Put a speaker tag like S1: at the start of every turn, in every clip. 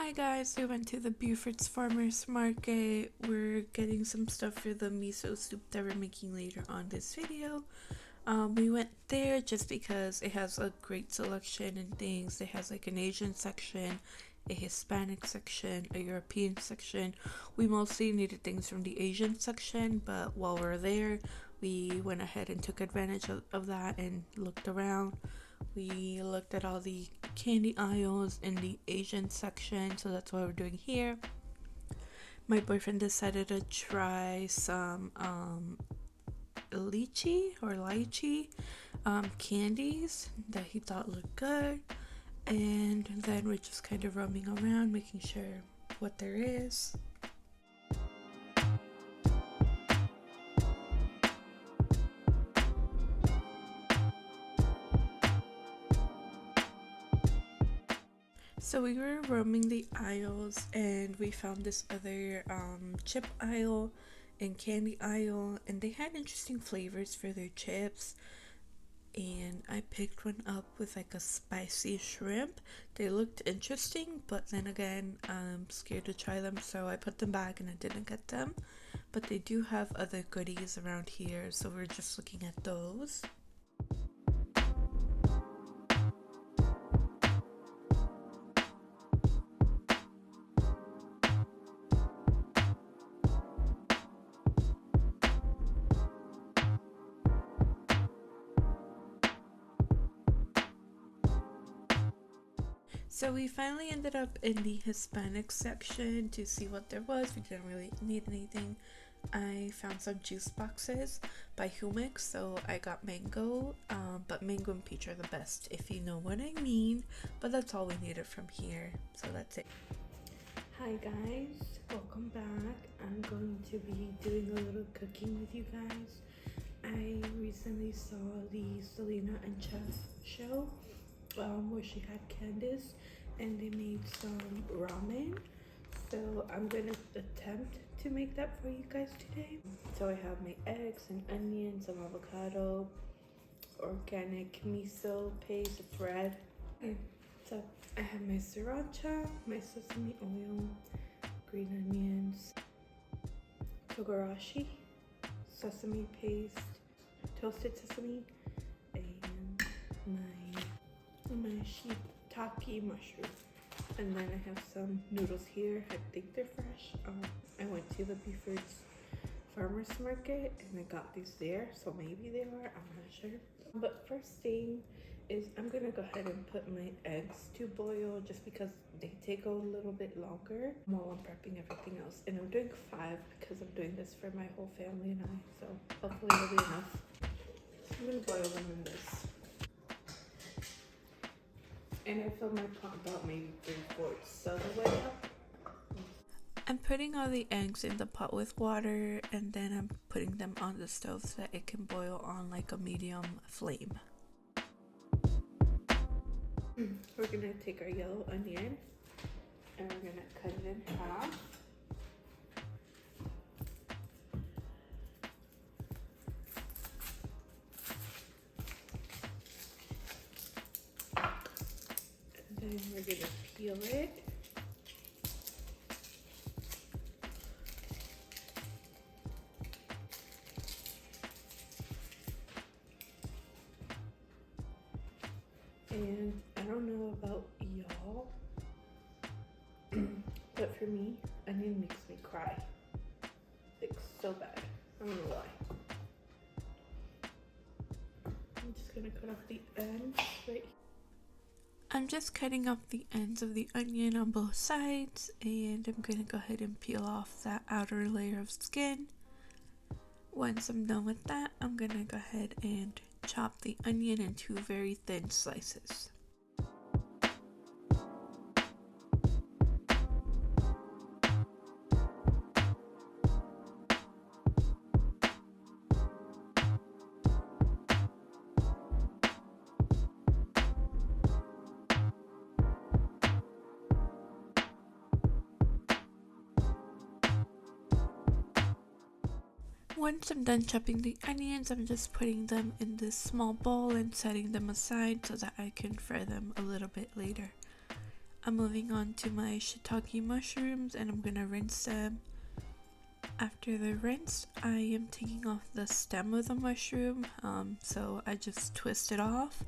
S1: Hi guys, we went to the Buford Farmers Market. We're getting some stuff for the miso soup that we're making later on this video. We went there just because it has a great selection and things. It has like an Asian section, a Hispanic section, a European section. We mostly needed things from the Asian section, but while we're there, we went ahead and took advantage of that and looked around. We looked at all the candy aisles in the Asian section, so that's what we're doing here. My boyfriend decided to try some lychee candies that he thought looked good, and then we're just kind of roaming around making sure what there is. So we were roaming the aisles and we found this other chip aisle and candy aisle, and they had interesting flavors for their chips. And I picked one up with like a spicy shrimp. They looked interesting, but then again, I'm scared to try them, so I put them back and I didn't get them. But they do have other goodies around here, so we're just looking at those. So we finally ended up in the Hispanic section to see what there was. We didn't really need anything. I found some juice boxes by Humix, so I got mango, but mango and peach are the best, if you know what I mean. But that's all we needed from here, so that's it. Hi guys, welcome back. I'm going to be doing a little cooking with you guys. I recently saw the Selena Chef show where she had Candice and they made some ramen. So I'm gonna attempt to make that for you guys today. So I have my eggs and onions, some avocado, organic miso paste, it's red. Okay, so I have my sriracha, my sesame oil, green onions, togarashi, sesame paste, toasted sesame, and my shiitake mushroom. And then I have some noodles here. I think they're fresh. I went to the Buford Farmers Market and I got these there, so maybe they are, I'm not sure. But first thing is I'm gonna go ahead and put my eggs to boil just because they take a little bit longer while I'm prepping everything else. And I'm doing 5 because I'm doing this for my whole family and I, so hopefully it'll be enough. I'm gonna boil them in this. And I filled my pot about maybe 3/4 of the way up. I'm putting all the eggs in the pot with water, and then I'm putting them on the stove so that it can boil on like a medium flame. We're gonna take our yellow onion and we're gonna cut it in half. And then we're gonna peel it. And I don't know about y'all, but for me, onion makes me cry. Like so bad. I don't know why. I'm just gonna cut off the ends right here. I'm just cutting off the ends of the onion on both sides, and I'm gonna go ahead and peel off that outer layer of skin. Once I'm done with that, I'm gonna go ahead and chop the onion into very thin slices. Once I'm done chopping the onions, I'm just putting them in this small bowl and setting them aside so that I can fry them a little bit later. I'm moving on to my shiitake mushrooms and I'm gonna rinse them. After they're rinsed, I am taking off the stem of the mushroom, so I just twist it off.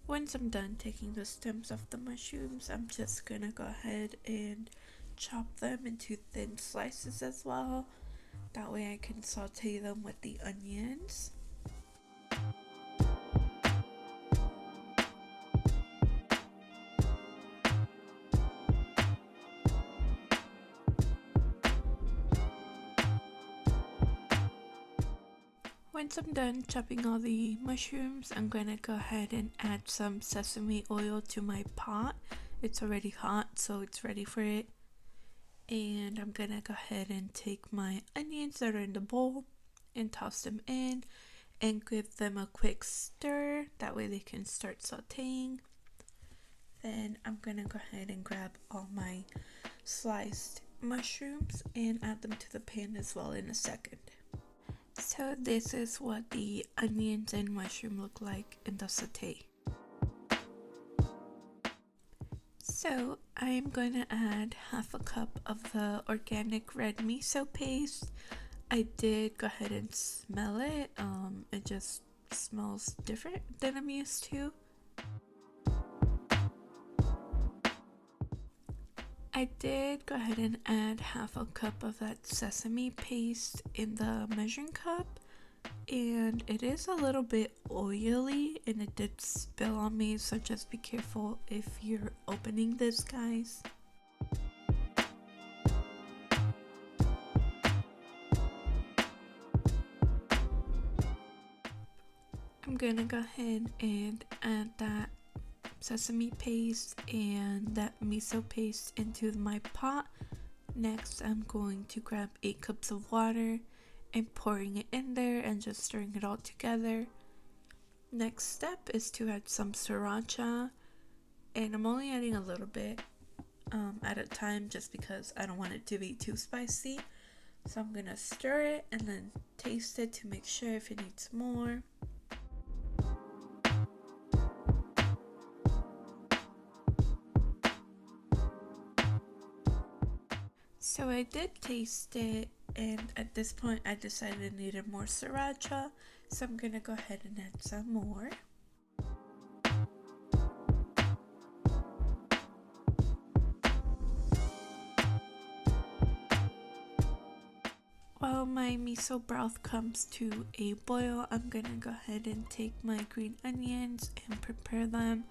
S1: Once I'm done taking the stems off the mushrooms, I'm just gonna go ahead and chop them into thin slices as well. That way I can saute them with the onions. Once I'm done chopping all the mushrooms, I'm gonna go ahead and add some sesame oil to my pot. It's already hot, so it's ready for it. And I'm gonna go ahead and take my onions that are in the bowl and toss them in and give them a quick stir. That way they can start sauteing. Then I'm gonna go ahead and grab all my sliced mushrooms and add them to the pan as well in a second. So this is what the onions and mushroom look like in the saute. So I'm going to add half a cup of the organic red miso paste. I did go ahead and smell it. It just smells different than I'm used to. I did go ahead and add half a cup of that sesame paste in the measuring cup, and it is a little bit oily and it did spill on me, so just be careful if you're opening this, guys. I'm gonna go ahead and add that sesame paste and that miso paste into my pot. Next, I'm going to grab 8 cups of water and pouring it in there and just stirring it all together. Next step is to add some sriracha, and I'm only adding a little bit at a time just because I don't want it to be too spicy. So I'm gonna stir it and then taste it to make sure if it needs more. So I did taste it, and at this point I decided it needed more sriracha, so I'm gonna go ahead and add some more. While my miso broth comes to a boil, I'm gonna go ahead and take my green onions and prepare them.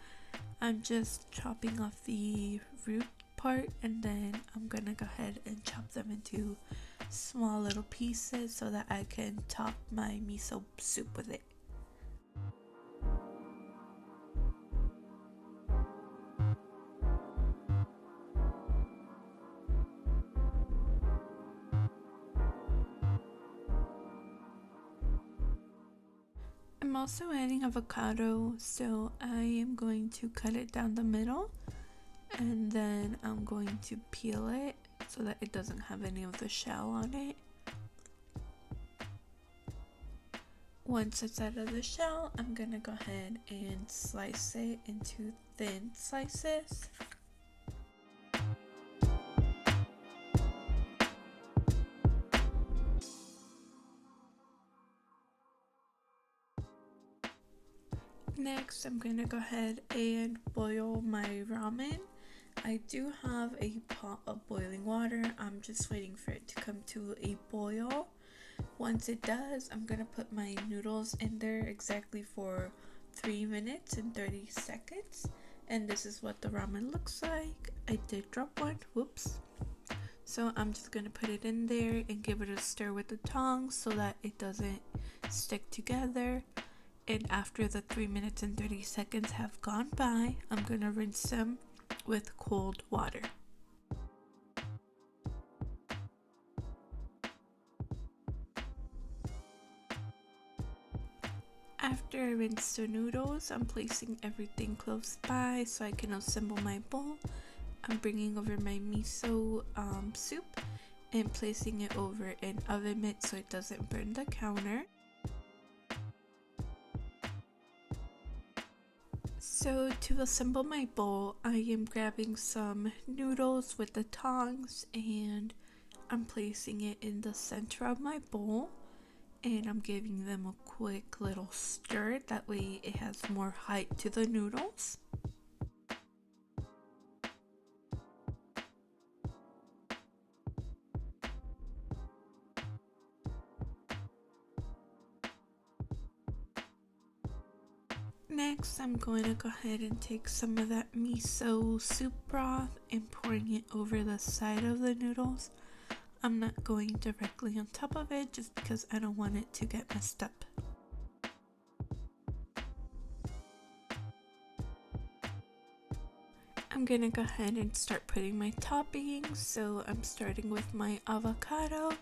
S1: I'm just chopping off the root part, and then I'm gonna go ahead and chop them into small little pieces so that I can top my miso soup with it. I'm also adding avocado, so I am going to cut it down the middle, and then I'm going to peel it so that it doesn't have any of the shell on it. Once it's out of the shell, I'm gonna go ahead and slice it into thin slices. Next, I'm gonna go ahead and boil my ramen. I do have a pot of boiling water. I'm just waiting for it to come to a boil. Once it does, I'm gonna put my noodles in there exactly for 3 minutes and 30 seconds. And this is what the ramen looks like. I did drop one, whoops. So I'm just gonna put it in there and give it a stir with the tongs so that it doesn't stick together. And after the 3 minutes and 30 seconds have gone by, I'm gonna rinse them with cold water. After I rinse the noodles, I'm placing everything close by so I can assemble my bowl. I'm bringing over my miso soup and placing it over an oven mitt so it doesn't burn the counter. So to assemble my bowl, I am grabbing some noodles with the tongs and I'm placing it in the center of my bowl, and I'm giving them a quick little stir, that way it has more height to the noodles. Next, I'm going to go ahead and take some of that miso soup broth and pouring it over the side of the noodles. I'm not going directly on top of it just because I don't want it to get messed up. I'm gonna go ahead and start putting my toppings. So I'm starting with my avocado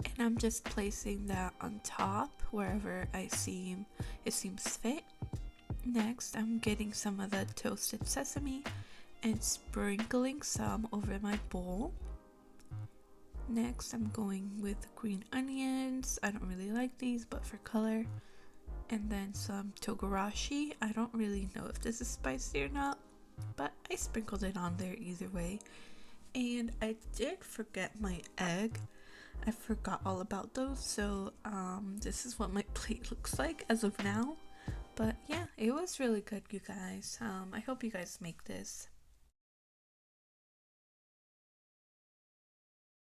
S1: and I'm just placing that on top wherever it seems fit. Next, I'm getting some of the toasted sesame and sprinkling some over my bowl. Next, I'm going with green onions. I don't really like these, but for color. And then some togarashi. I don't really know if this is spicy or not, but I sprinkled it on there either way. And I did forget my egg. I forgot all about those, so this is what my plate looks like as of now. But yeah, it was really good, you guys. I hope you guys make this.